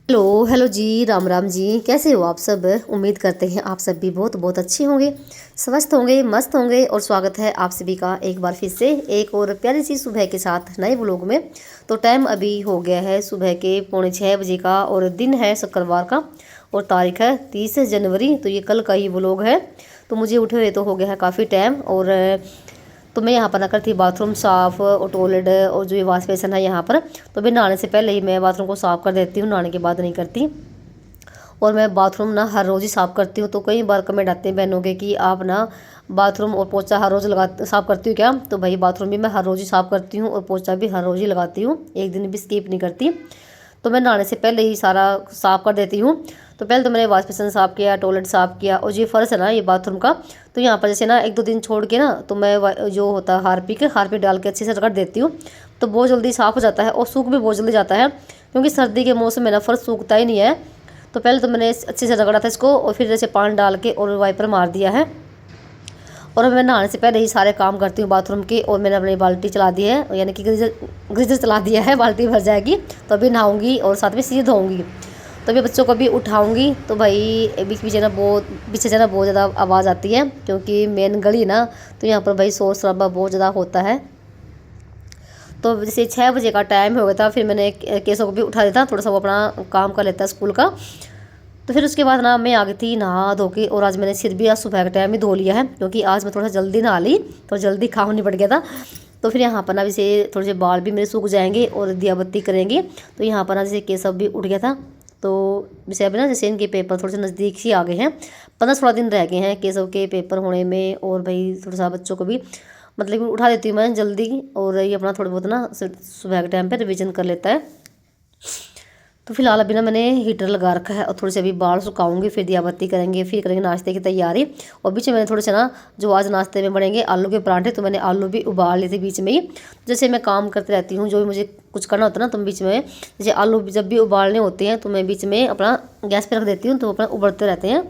Hello hello जी, राम राम जी। कैसे हो आप सब? उम्मीद करते हैं आप सब भी बहुत बहुत अच्छे होंगे, स्वस्थ होंगे, मस्त होंगे। और स्वागत है आप सभी का एक बार फिर से एक और प्यारी सी सुबह के साथ नए व्लॉग में। तो टाइम अभी हो गया है सुबह के 6:45 का और दिन है शुक्रवार का और तारीख है 30 जनवरी। तो ये कल का ही व्लॉग है। तो मुझे उठे हुए तो हो गया है काफ़ी टाइम। और तो मैं यहाँ पर ना करती बाथरूम साफ़ और टॉयलेट और जो ये वॉश बेसिन है यहाँ पर, तो मैं नहाने से पहले ही मैं बाथरूम को साफ़ कर देती हूँ, नहाने के बाद नहीं करती। और मैं बाथरूम ना हर रोज़ ही साफ़ करती हूँ। तो कई बार कमेंट आते हैं बहनों के कि आप ना बाथरूम और पोछा हर रोज़ लगा साफ़ करती हूँ क्या? तो भाई बाथरूम भी मैं हर रोज़ ही साफ़ करती हूँ और पोछा भी हर रोज़ ही लगाती हूँ, एक दिन भी स्किप नहीं करती। तो मैं नहाने से पहले ही सारा साफ़ कर देती हूँ। तो पहले तो मैंने वॉश बेसिन साफ़ किया, टॉयलेट साफ़ किया। और ये फ़र्श है ना ये बाथरूम का, तो यहाँ पर जैसे ना 1-2 दिन छोड़ के ना तो मैं जो होता है हारपिक डाल के अच्छे से रगड़ देती हूँ। तो बहुत जल्दी साफ़ हो जाता है और सूख भी बहुत जल्दी जाता है, क्योंकि सर्दी के मौसम में ना फ़र्श सूखता ही नहीं है। तो पहले तो मैंने अच्छे से रगड़ा था इसको और फिर जैसे पानी डाल के और वाइपर मार दिया है। और मैं नहाने से पहले ही सारे काम करती हूँ बाथरूम की। और मैंने अपनी बाल्टी चला दी है, यानी कि गीज़र चला दिया है, बाल्टी भर जाएगी तो अभी नहाऊंगी और साथ में सिर धोऊंगी। तो अभी बच्चों को भी उठाऊंगी। तो भाई बीच बीच ना बहुत पीछे से ना बहुत ज़्यादा आवाज़ आती है, क्योंकि मेन गली ना, तो यहाँ पर भाई शोर शराबा बहुत ज़्यादा होता है। तो जैसे 6 बजे का टाइम हो गया था, फिर मैंने केसों को भी उठा देता, थोड़ा सा वो अपना काम कर लेता है स्कूल का। तो फिर उसके बाद ना मैं आ गई थी नहा धो के। और आज मैंने सिर भी आज सुबह के टाइम ही धो लिया है, क्योंकि आज मैं थोड़ा सा जल्दी नहा ली तो जल्दी काम निपट गया था। तो फिर यहाँ पर ना जैसे थोड़े से बाल भी मेरे सूख जाएंगे और दिया बत्ती करेंगे। तो यहाँ पर ना जैसे केसव भी उठ गया था। तो वैसे अभी ना जैसे इनके पेपर थोड़े से नज़दीक ही आ गए हैं, 15-16 दिन रह गए हैं केसव के पेपर होने में। और भाई थोड़ा सा बच्चों को भी मतलब कि उठा देती हूँ मैं जल्दी। और ये अपना थोड़ा बहुत ना सुबह के टाइम पे रिवीजन कर लेता है। तो फिलहाल अभी ना मैंने हीटर लगा रखा है और थोड़े से अभी बाल सुखाऊंगी, फिर दिया बत्ती करेंगे, फिर करेंगे नाश्ते की तैयारी। और बीच में मैंने थोड़े से ना जो आज नाश्ते में बनेंगे आलू के पराठे, तो मैंने आलू भी उबाल लिए थे बीच में ही। जैसे मैं काम करती रहती हूँ, जो भी मुझे कुछ करना होता है ना, तो बीच में जैसे आलू जब भी उबालने होते हैं तो मैं बीच में अपना गैस पर रख देती हूँ, तो अपना उबलते रहते हैं।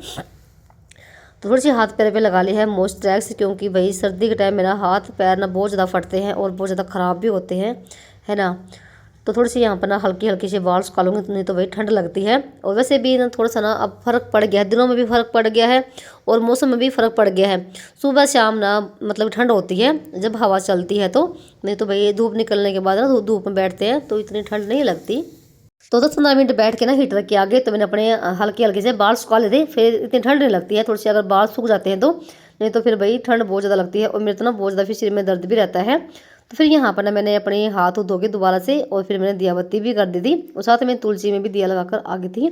तो थोड़ी सी हाथ पैर पे लगा ली है मॉइस्चराइज़र, क्योंकि भाई सर्दी के टाइम मेरा हाथ पैर ना बहुत ज़्यादा फटते हैं और बहुत ज़्यादा ख़राब भी होते हैं, है ना। तो थोड़ी सी यहाँ पर ना हल्की हल्की से बाल सुखा लूँगी, नहीं तो भाई ठंड लगती है। और वैसे भी ना थोड़ा सा ना अब फ़र्क पड़ गया है, दिनों में भी फ़र्क पड़ गया है और मौसम में भी फ़र्क पड़ गया है। सुबह शाम ना मतलब ठंड होती है जब हवा चलती है, तो नहीं तो भाई धूप निकलने के बाद ना धूप में बैठते हैं तो इतनी ठंड नहीं लगती। तो 10-15 मिनट बैठ के ना हीटर के आगे तो मैंने अपने हल्के हल्के से बाल सुखा लेते, फिर इतनी ठंड नहीं लगती है। थोड़ी सी अगर बाल सूख जाते हैं तो, नहीं तो फिर भाई ठंड बहुत ज़्यादा लगती है और मेरे तो ना बहुत ज़्यादा फिर सिर में दर्द भी रहता है। तो फिर यहाँ पर ना मैंने अपने हाथ धो के दोबारा से और फिर मैंने दिया बत्ती भी कर दी थी और साथ में तुलसी में भी दिया लगाकर आ गई थी।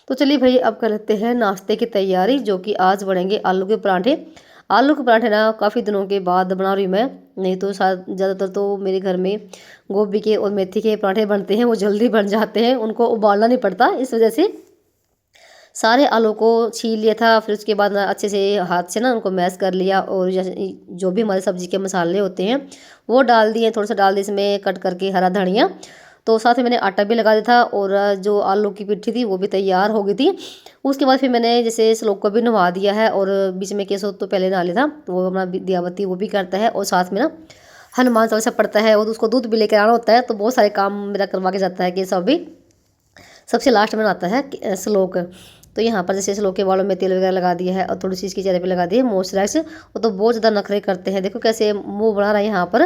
तो चलिए भाई अब कर लेते हैं नाश्ते की तैयारी, जो कि आज बनेंगे आलू के पराठे। आलू के पराठे ना काफ़ी दिनों के बाद बना रही हूँ मैं, नहीं तो शायद ज़्यादातर तो मेरे घर में गोभी के और मेथी के पराठे बनते हैं, वो जल्दी बन जाते हैं, उनको उबालना नहीं पड़ता। इस वजह से सारे आलू को छील लिया था, फिर उसके बाद ना अच्छे से हाथ से ना उनको मैश कर लिया। और जो भी हमारे सब्ज़ी के मसाले होते हैं वो डाल दिए, थोड़ा सा डाल दिए इसमें कट करके हरा धनिया। तो साथ में मैंने आटा भी लगा दिया था और जो आलू की पिट्ठी थी वो भी तैयार हो गई थी। उसके बाद फिर मैंने जैसे श्लोक को भी नहा दिया है और बीच में केसो तो पहले नहा लिया था, तो वो अपना दिया बत्ती वो भी करता है। और साथ में ना हनुमान चालीसा पढ़ता है और उसको दूध भी लेकर आना होता है, तो बहुत सारे काम मेरा करवा के जाता है केसव भी। सबसे लास्ट में आता है श्लोक। तो यहाँ पर जैसे श्लोक के बालों में तेल वगैरह लगा दिया है और थोड़ी सी इसके चेहरे पे लगा दी है मॉइस्चराइज़र। वो तो बहुत ज़्यादा नखरे करते हैं, देखो कैसे मुंह बना रहा है यहाँ पर।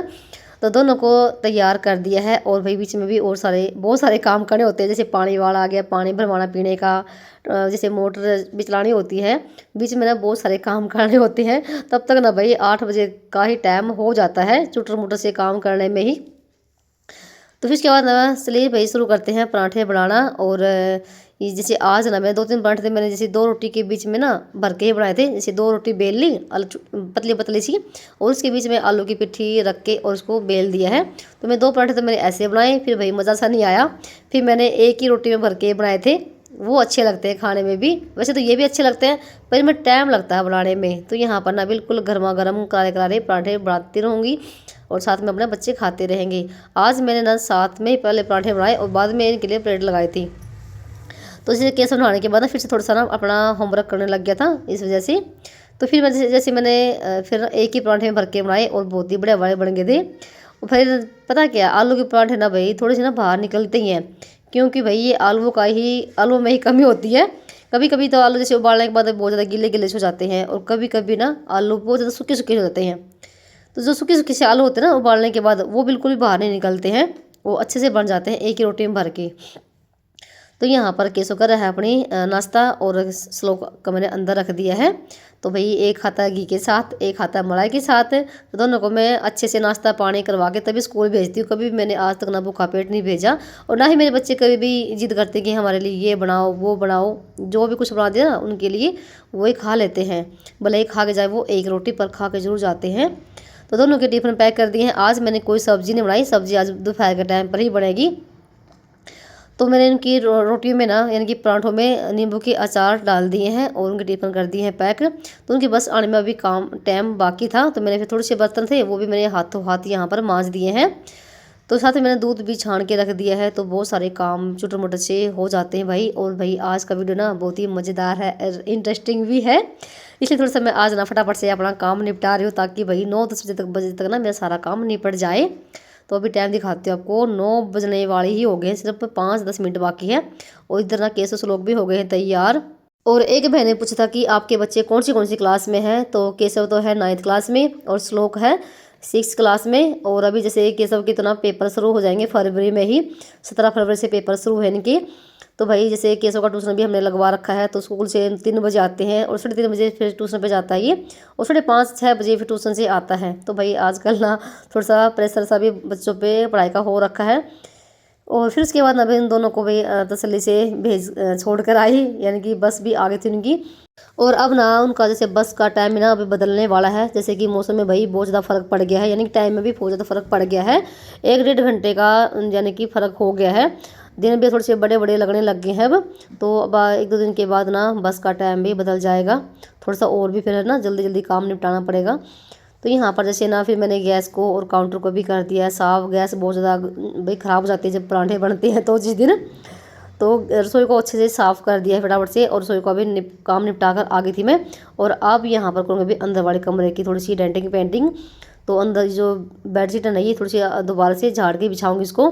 तो दोनों को तैयार कर दिया है और भाई बीच में भी और बहुत सारे काम करने होते हैं, जैसे पानी वाला आ गया, पानी भरवाना पीने का, जैसे मोटर भी चलानी होती है, बीच में ना बहुत सारे काम करने होते हैं। तब तक ना भाई 8 बजे का ही टाइम हो जाता है चुटर मुटर से काम करने में ही। तो फिर उसके बाद ना चलिए भाई शुरू करते हैं पराठे बनाना। और ये जैसे आज ना मैं 2-3 पराठे थे, मैंने जैसे 2 रोटी के बीच में ना भर के ही बनाए थे। जैसे 2 रोटी बेल ली पतली पतली सी, और उसके बीच में आलू की पिट्ठी रख के और उसको बेल दिया है। तो मैं 2 पराठे तो मैंने ऐसे बनाए, फिर भाई मज़ा सा नहीं आया। फिर मैंने एक ही रोटी में भर के बनाए थे, वो अच्छे लगते हैं खाने में भी। वैसे तो ये भी अच्छे लगते हैं पर इनमें टाइम लगता है बनाने में। तो यहाँ पर ना बिल्कुल गर्मा गर्म करारे करारे पराठे बनाती रहूँगी और साथ में अपने बच्चे खाते रहेंगे। आज मैंने ना साथ में ही पहले पराठे बनाए और बाद में इनके लिए प्लेट लगाई थी। तो इसे केसर बनाने के बाद ना फिर से थोड़ा सा ना अपना होमवर्क करने लग गया था इस वजह से। तो फिर मैं जैसे मैंने फिर एक ही पराठे में भर के बनाए और बहुत ही बड़े बड़े बन गए थे। और फिर पता क्या, आलू के पराठे ना भाई थोड़े से ना बाहर निकलते ही हैं, क्योंकि भाई ये आलू में ही कमी होती है। कभी कभी तो आलू जैसे उबालने के बाद बहुत ज़्यादा गीले गीले हो जाते हैं, और कभी कभी ना आलू बहुत ज़्यादा सूखे सूखे हो जाते हैं। तो जो सूखे सूखे से आलू होते हैं ना उबालने के बाद, वो बिल्कुल भी बाहर नहीं निकलते हैं, वो अच्छे से बन जाते हैं एक ही रोटी में भर के। तो यहाँ पर केसो कर रहा है अपनी नाश्ता, और श्लोक का मैंने अंदर रख दिया है। तो भाई एक खाता है घी के साथ, एक खाता है मलाई के साथ। तो दोनों को मैं अच्छे से नाश्ता पानी करवा के तभी स्कूल भेजती हूँ। कभी भी मैंने आज तक ना भूखा पेट नहीं भेजा, और ना ही मेरे बच्चे कभी भी जिद करते कि हमारे लिए ये बनाओ वो बनाओ। जो भी कुछ बना दिया ना उनके लिए, वही खा लेते हैं। भले ही खा के जाए, वो एक रोटी पर खा के जरूर जाते हैं। तो दोनों के टिफिन पैक कर दिए हैं। आज मैंने कोई सब्ज़ी नहीं बनाई, सब्ज़ी आज दोपहर के टाइम पर ही बनेगी। तो मैंने इनकी रोटियों में ना, यानी कि पराठों में नींबू के अचार डाल दिए हैं, और उनके टिफिन कर दिए हैं पैक। तो उनके बस आने में अभी काम टाइम बाकी था। तो मैंने फिर थोड़े से बर्तन थे, वो भी मैंने हाथों हाथ यहाँ पर मांज दिए हैं। तो साथ में मैंने दूध भी छान के रख दिया है। तो बहुत सारे काम छोटे मोटे से हो जाते हैं भाई। और भाई आज का वीडियो ना बहुत ही मज़ेदार है, इंटरेस्टिंग भी है, इसलिए थोड़ा सा मैं आज ना फटाफट से अपना काम निपटा रही हूँ, ताकि भाई 9-10 बजे तक ना मेरा सारा काम निपट जाए। तो अभी टाइम दिखाती हूँ आपको, 9 बजने वाले ही हो गए, सिर्फ 5-10 मिनट बाकी है। और इधर ना केसो लोग भी हो गए हैं तैयार। और एक बहन ने पूछा था कि आपके बच्चे कौन सी क्लास में हैं। तो केशव तो है 9th क्लास में, और श्लोक है 6th क्लास में। और अभी जैसे केशव के तो ना पेपर शुरू हो जाएंगे फरवरी में ही, 17 फरवरी से पेपर शुरू है इनके। तो भाई जैसे केशव का ट्यूशन भी हमने लगवा रखा है। तो स्कूल से 3 बजे आते हैं, और 3:30 बजे फिर ट्यूशन पे जाता है ये, और 5:30-6 बजे फिर ट्यूशन से आता है। तो भाई आजकल ना थोड़ा सा प्रेशर सा भी बच्चों पे पढ़ाई का हो रखा है। और फिर उसके बाद ना इन दोनों को भी तसल्ली से छोड़ कर आई, यानी कि बस भी आ गई थी उनकी। और अब ना उनका जैसे बस का टाइम ना अभी बदलने वाला है। जैसे कि मौसम में भाई बहुत ज़्यादा फ़र्क पड़ गया है, यानी कि टाइम में भी बहुत ज़्यादा फ़र्क पड़ गया है। 1-1.5 घंटे का यानी कि फ़र्क हो गया है। दिन भी थोड़े से बड़े बड़े लगने लग गए हैं अब। तो अब 1-2 दिन के बाद ना बस का टाइम भी बदल जाएगा। थोड़ा सा और भी फिर है ना जल्दी जल्दी काम निपटाना पड़ेगा। तो यहाँ पर जैसे ना फिर मैंने गैस को और काउंटर को भी कर दिया है साफ़। गैस बहुत ज़्यादा भाई ख़राब हो जाती है जब पराठे बनते हैं तो जिस दिन। तो रसोई को अच्छे से साफ़ कर दिया है फटाफट से, और रसोई को अभी काम निपटा कर आ गई थी मैं। और अब यहाँ पर करूँगी अभी अंदर वाले कमरे की थोड़ी सी डेंटिंग पेंटिंग। तो अंदर जो बेडशीट है ना, ये थोड़ी सी दोबारा से झाड़ के बिछाऊंगी इसको।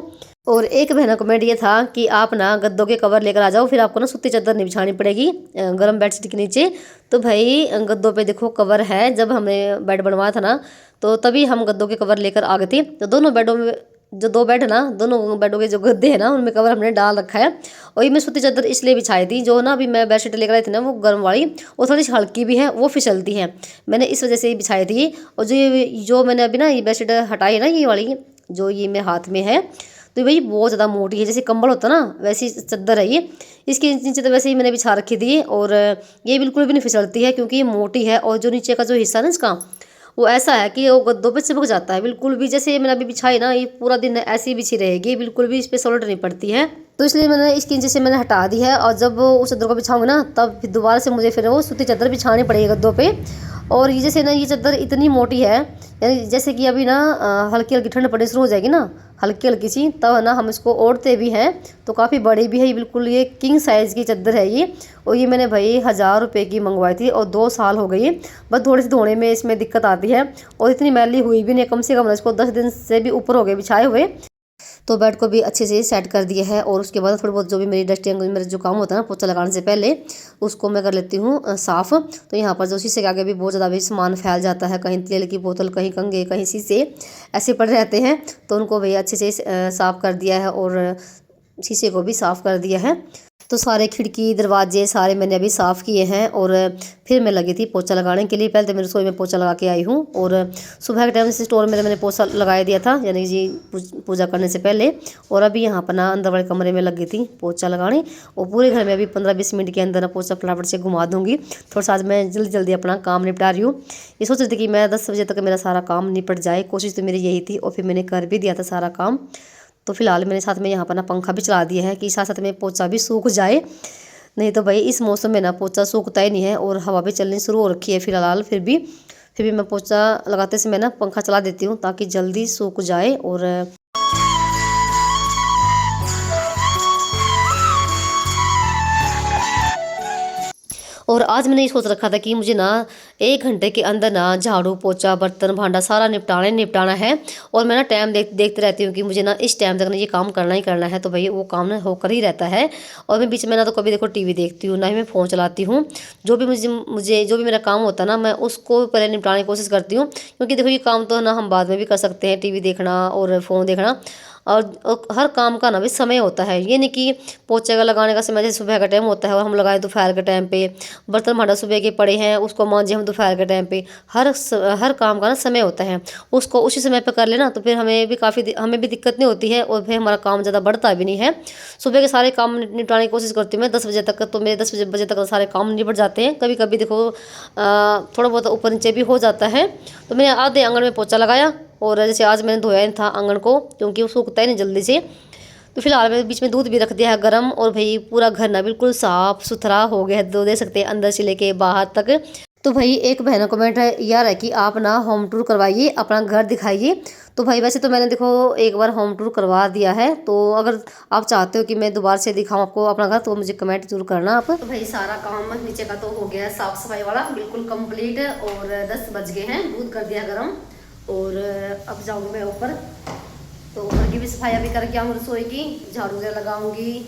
और एक बहना कमेंट ये था कि आप ना गद्दों के कवर लेकर आ जाओ, फिर आपको ना सूती चादर नहीं बिछानी पड़ेगी गर्म बेडशीट के नीचे। तो भाई गद्दों पे देखो कवर है। जब हमने बेड बनवाया था ना, तो तभी हम गद्दों के कवर लेकर आ गए थे। तो दोनों बेडों में जो 2 बेड है ना, दोनों बेडों के जो गद्दे हैं ना, उनमें कवर हमने डाल रखा है। और ये मैं सूती चादर इसलिए बिछाई थी, जो ना अभी मैं बेडशीट लेकर आई थी ना, वो गर्म वाली, वो थोड़ी सी हल्की भी है, वो फिसलती है। मैंने इस वजह से ही बिछाई थी। और जो मैंने अभी ना ये बेडशीट हटाई है ना, ये वाली जो ये मेरे हाथ में है, तो भाई बहुत ज़्यादा मोटी है। जैसे कंबल होता ना, वैसी चादर है ये। इसके नीचे तो वैसे ही मैंने बिछा रखी थी, और ये बिल्कुल भी नहीं फिसलती है, क्योंकि ये मोटी है। और जो नीचे का जो हिस्सा है ना इसका, वो ऐसा है कि वो गद्दों पे चिपक जाता है बिल्कुल भी। जैसे मैंने अभी बिछाई ना, ये पूरा दिन ऐसी बिछी रहेगी, बिल्कुल भी इस पर सॉल्ट नहीं पड़ती है। तो इसलिए मैंने इसकी नीचे से मैंने हटा दी है। और जब उस चादर को बिछाऊंगी ना, तब फिर दोबारा से मुझे फिर वो सूती चादर बिछानी पड़ेगी गद्दों पे। और ये जैसे ना ये चादर इतनी मोटी है, यानी जैसे कि अभी ना हल्की हल्की ठंड पड़नी शुरू हो जाएगी ना, हल्की हल्की सी, तब ना हम इसको ओढ़ते भी हैं। तो काफ़ी बड़ी भी है बिल्कुल, ये किंग साइज़ की चादर है ये। और ये मैंने भाई 1000 रुपये की मंगवाई थी, और 2 साल हो गई। बस थोड़ी सी धोने में इसमें दिक्कत आती है, और इतनी मैली हुई भी नहीं, कम से कम इसको 10 दिन से भी ऊपर हो गए बिछाए हुए। तो बेड को भी अच्छे से सेट कर दिया है। और उसके बाद थोड़ी बहुत जो भी मेरी डस्टिंग, मेरा जो काम होता है ना पोछा लगाने से पहले, उसको मैं कर लेती हूँ साफ़। तो यहाँ पर जो शीशे के आगे भी बहुत ज़्यादा भी सामान फैल जाता है, कहीं तेल की बोतल, कहीं कंघे, कहीं शीशे ऐसे पड़े रहते हैं। तो उनको भी अच्छे से साफ़ कर दिया है, और शीशे को भी साफ़ कर दिया है। तो सारे खिड़की दरवाजे सारे मैंने अभी साफ़ किए हैं। और फिर मैं लगी थी पोछा लगाने के लिए। पहले तो मैं रसोई में पोछा लगा के आई हूँ, और सुबह के टाइम से स्टोर में मैंने पोछा लगा दिया था, यानी जी पूजा करने से पहले। और अभी यहाँ पर ना अंदर वाले कमरे में लगी थी पोछा लगाने। और पूरे घर में अभी 15-20 मिनट के अंदर ना पोछा फटाफट से घुमा दूँगी। थोड़ा सा आज मैं जल्दी जल्दी अपना काम निपटा रही हूँ। ये सोच रही थी कि मैं 10 बजे तक मेरा सारा काम निपट जाए, कोशिश तो मेरी यही थी। और फिर मैंने कर भी दिया था सारा काम। तो फिलहाल मैंने साथ में यहाँ पर ना पंखा भी चला दिया है, कि साथ साथ में पोछा भी सूख जाए। नहीं तो भाई इस मौसम में ना पोछा सूखता ही नहीं है, और हवा भी चलनी शुरू हो रखी है फिलहाल। फिर भी मैं पोछा लगाते समय ना पंखा चला देती हूँ, ताकि जल्दी सूख जाए। और आज मैंने ये सोच रखा था कि मुझे ना 1 घंटे के अंदर ना झाड़ू पोछा बर्तन भांडा सारा निपटाना है। और मैं ना टाइम देखते रहती हूँ कि मुझे ना इस टाइम तक ना ये काम करना ही करना है, तो भाई वो काम ना होकर ही रहता है। और मैं बीच में ना तो कभी देखो टीवी देखती हूँ, ना ही मैं फ़ोन चलाती हूँ। जो भी मुझे जो भी मेरा काम होता है ना, मैं उसको पहले निपटाने की कोशिश करती हूँ, क्योंकि देखो ये काम तो ना हम बाद में भी कर सकते हैं, टीवी देखना और फ़ोन देखना। और हर काम का ना भी समय होता है, ये नहीं कि पोछे का लगाने का समय जैसे सुबह का टाइम होता है और हम लगाए दोपहर के टाइम पे, बर्तन भांडा सुबह के पड़े हैं उसको मांजे हम दोपहर के टाइम पे। हर काम का ना समय होता है, उसको उसी समय पे कर लेना तो फिर हमें भी दिक्कत नहीं होती है और फिर हमारा काम ज़्यादा बढ़ता भी नहीं है। सुबह के सारे काम निपटाने की कोशिश करती हूँ मैं 10 बजे तक, तो मेरे 10 बजे तक सारे काम निपट जाते हैं। कभी कभी देखो थोड़ा बहुत ऊपर नीचे भी हो जाता है। तो मैंने आधे आंगन में पोछा लगाया, और जैसे आज मैंने धोया नहीं था आंगन को क्योंकि वो सूखता ही नहीं जल्दी से। तो फिलहाल मैंने बीच में दूध भी रख दिया है गर्म, और भाई पूरा घर ना बिल्कुल साफ सुथरा हो गया है, तो देख सकते हैं अंदर से लेके बाहर तक। तो भाई एक बहन का कमेंट है यार है कि आप ना होम टूर करवाइए, अपना घर दिखाइए। तो भाई वैसे तो मैंने देखो एक बार होम टूर करवा दिया है, तो अगर आप चाहते हो कि मैं दोबारा से दिखाऊं आपको अपना घर, तो मुझे कमेंट जरूर करना आप। तो भाई सारा काम नीचे का तो हो गया है साफ सफाई वाला बिल्कुल कंप्लीट, और 10 बज गए हैं, दूध कर दिया गर्म। और अब जाऊँगी मैं ऊपर, तो ऊपर की भी सफाई अभी करके आऊँगी, रसोई की झाड़ू वगैरह लगाऊंगी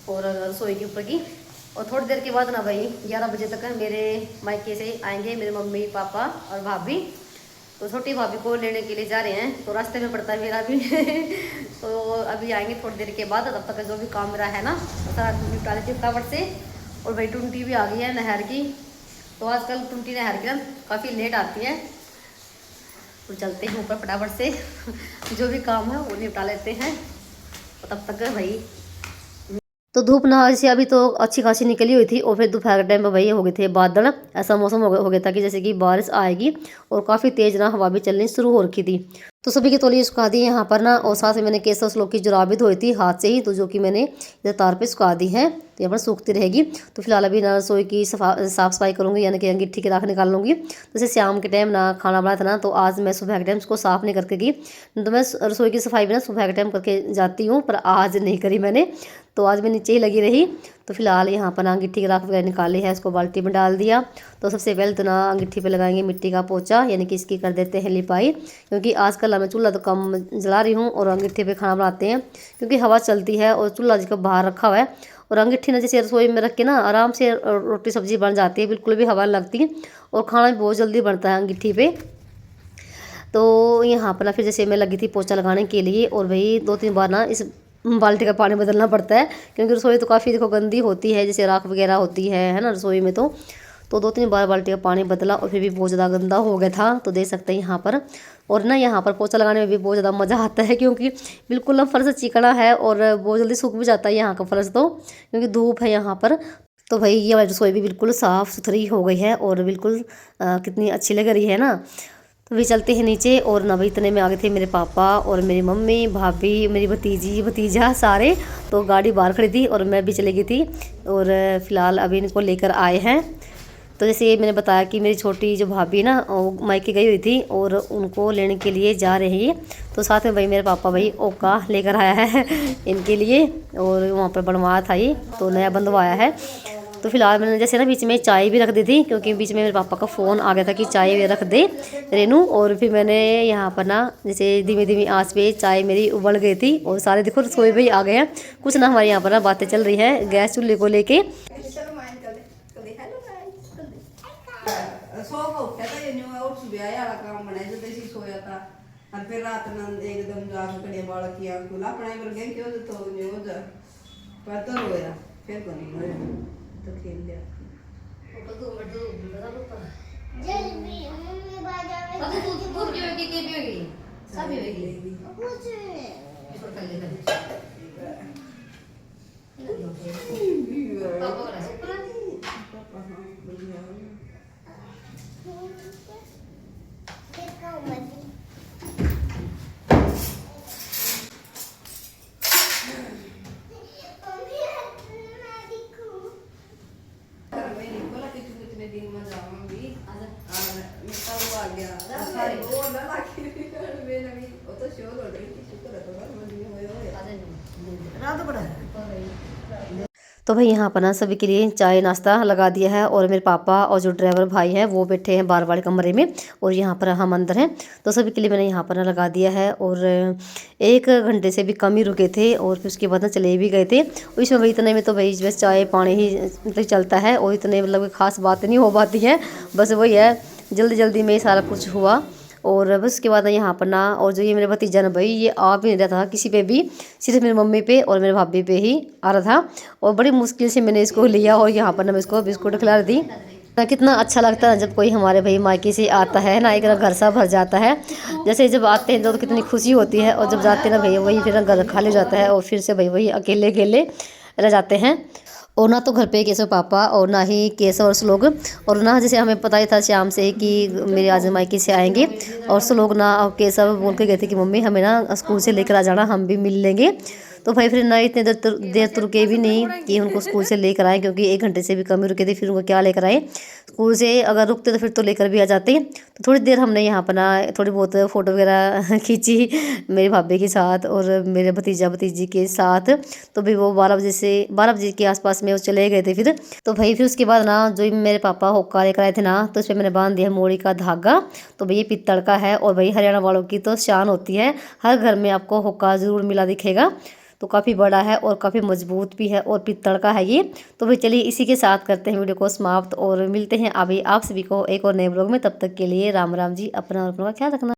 और रसोई के ऊपर की। और थोड़ी देर के बाद ना भाई 11 बजे तक मेरे मायके से आएंगे मेरे मम्मी पापा और भाभी। तो छोटी भाभी को लेने के लिए जा रहे हैं, तो रास्ते में पड़ता है मेरा भी तो अभी आएंगे थोड़ी देर के बाद, तब तक जो भी काम मेरा है ना तो सारा निपटा लेती फटाफट से। और भाई टुंटी भी आ गई है नहर की, तो आजकल टुंटी नहर की ना काफ़ी लेट आती है। तो चलते हैं ऊपर फटाफट से जो भी काम है वो निपटा लेते हैं, तो तब तक भाई। तो धूप ना ऐसे अभी तो अच्छी खासी निकली हुई थी, और फिर दोपहर के टाइम पर भाई हो गए थे बादल, ऐसा मौसम हो गया था कि जैसे कि बारिश आएगी, और काफ़ी तेज़ ना हवा भी चलनी शुरू हो रखी थी। तो सभी के तौलिए सुखा दिए यहाँ पर ना, और साथ में मैंने केसर स्लोक की जुराब भी धोई थी हाथ से ही, तो जो कि मैंने इधर तार पे सुखा दी है, तो यहाँ पर सूखती रहेगी। तो फिलहाल अभी ना रसोई की साफ सफाई करूँगी, यानी कि अंगीठी की राख निकाल लूँगी। जैसे शाम के टाइम ना खाना बनाया था ना, तो आज मैं सुबह के टाइम उसको साफ़ नहीं करके गई, तो मैं रसोई की सफाई भी ना सुबह के टाइम करके जाती हूँ, पर आज नहीं करी मैंने, तो आज मैं नीचे ही लगी रही। तो फिलहाल यहाँ पर ना अंगीठी की राख वगैरह निकाली है, इसको बाल्टी में डाल दिया। तो सबसे पहले तो ना अंगीठी पे लगाएंगे मिट्टी का पोछा, यानी कि इसकी कर देते हैं लिपाई, क्योंकि आजकल मैं चूल्हा तो कम जला रही हूँ और अंगीठी पे खाना बनाते हैं, क्योंकि हवा चलती है और चूल्हा जिसका बाहर रखा हुआ है, और अंगीठी ना जैसे रसोई में रख के ना आराम से रोटी सब्जी बन जाती है, बिल्कुल भी हवा नहीं लगती, और खाना भी बहुत जल्दी बनता है अंगीठी पे। तो यहाँ पर ना फिर जैसे मैं लगी थी पोछा लगाने के लिए, और भाई 2-3 बार ना इस बाल्टी का पानी बदलना पड़ता है, क्योंकि रसोई तो काफ़ी देखो गंदी होती है, जैसे राख वगैरह होती है ना रसोई में। तो 2-3 बार बाल्टी का पानी बदला, और फिर भी बहुत ज़्यादा गंदा हो गया था, तो देख सकते हैं यहाँ पर। और ना यहाँ पर पोछा लगाने में भी बहुत ज़्यादा मज़ा आता है, क्योंकि बिल्कुल ना फर्श चिकना है और बहुत जल्दी सूख भी जाता है यहाँ का फर्श, तो क्योंकि धूप है यहाँ पर। तो भाई ये वाली रसोई भी बिल्कुल साफ़ सुथरी हो गई है, और बिल्कुल कितनी अच्छी लग रही है ना। तो भी चलते हैं नीचे, और ना भाई इतने में आ गए थे मेरे पापा और मेरी मम्मी भाभी मेरी भतीजी भतीजा सारे। तो गाड़ी बाहर खड़ी थी और मैं भी चली गई थी, और फिलहाल अभी इनको लेकर आए हैं। तो जैसे ये मैंने बताया कि मेरी छोटी जो भाभी है ना वो मायके गई हुई थी, और उनको लेने के लिए जा रही है। तो साथ में भाई मेरे पापा भाई ओका लेकर आया है इनके लिए, और वहाँ पर बनवाया था ये, तो नया बंधवाया है। तो फिलहाल मैंने जैसे ना बीच में चाय भी रख दी थी, क्योंकि बीच में मेरे पापा का फ़ोन आ गया था कि चाय रख दे रेनू। और फिर मैंने यहाँ पर ना जैसे धीमी धीमी आंच पे चाय मेरी उबल गई थी, और सारे देखो रसोई भी आ गए हैं। कुछ ना हमारे यहाँ पर ना बातें चल रही है गैस चूल्हे को लेके। और फिर रात नंद एकदम जाग कड़े बाल किया कुला अपना पर गए क्यों तो न्यूज पर तो रोया फिर को नहीं रोया तो खेल लिया जल्दी मम्मी बाजा में अब तू पियोगी के पियोगी सब पियोगी कुछ इसको कर ले पापा का सुपर पापा हां बढ़िया देखो मत दिन में जाऊंगी और मिठा वो आ गया सारी वो ना लाके मैं नवी वो तो शोर हो रही थी शुक्र है तो बस मजे में होए रात बड़ा है। तो भाई यहाँ पर ना सभी के लिए चाय नाश्ता लगा दिया है और मेरे पापा और जो ड्राइवर भाई हैं वो बैठे हैं बाहर वाले कमरे में और यहाँ पर हम अंदर हैं। तो सभी के लिए मैंने यहाँ पर ना लगा दिया है और 1 घंटे से भी कम ही रुके थे और फिर उसके बाद ना चले भी गए थे। और इसमें भाई इतने में तो भाई बस चाय पानी ही मतलब चलता है और इतने मतलब खास बात नहीं हो पाती है, बस वही है जल्दी जल्दी में ही सारा कुछ हुआ। और बस उसके बाद यहाँ पर ना और जो ये मेरे भतीजा ना भाई ये आ भी नहीं रहा था किसी पे भी, सिर्फ मेरी मम्मी पे और मेरे भाभी पे ही आ रहा था और बड़ी मुश्किल से मैंने इसको लिया और यहाँ पर ना मैं इसको बिस्कुट खिला रही थी ना। कितना अच्छा लगता है जब कोई हमारे भाई मायके से आता है ना, एक ना घर सा भर जाता है। जैसे जब आते हैं तो कितनी खुशी होती है और जब जाते हैं ना भैया वही फिर ना घर खाली जाता है और फिर से भाई वही अकेले अकेले रह जाते हैं। और ना तो घर पे केशव पापा और ना ही केशव और श्लोक, और ना जैसे हमें पता ही था शाम से कि मेरे आज मायके से आएंगे और श्लोक ना और केशव बोल के गए थे कि मम्मी हमें ना स्कूल से लेकर आ जाना, हम भी मिल लेंगे। तो भाई फिर ना इतने देर तो रुके भी नहीं कि उनको स्कूल से लेकर आए, क्योंकि 1 घंटे से भी कम ही रुके थे। फिर उनको क्या लेकर आए, स्कूल से अगर रुकते तो फिर तो लेकर भी आ जाते। तो थोड़ी देर हमने यहाँ पर ना थोड़ी बहुत फ़ोटो वगैरह खींची मेरे भाभी के साथ और मेरे भतीजा भतीजी के साथ। तो भी वो 12 बजे के आसपास में वो चले गए थे फिर। तो भाई फिर उसके बाद ना जो मेरे पापा हुक्का लेकर आए थे ना, तो उस पर मैंने बांध दिया मोड़ी का धागा। तो भाई ये पित्तल का है और भाई हरियाणा वालों की तो शान होती है, हर घर में आपको हुक्का ज़रूर मिला दिखेगा। तो काफ़ी बड़ा है और काफ़ी मजबूत भी है और पित्तल का है ये। तो भाई चलिए इसी के साथ करते हैं वीडियो को समाप्त और मिलते हैं अभी आप सभी को एक और नए ब्लॉग में। तब तक के लिए राम राम जी, अपना और अपनों का ख्याल रखना।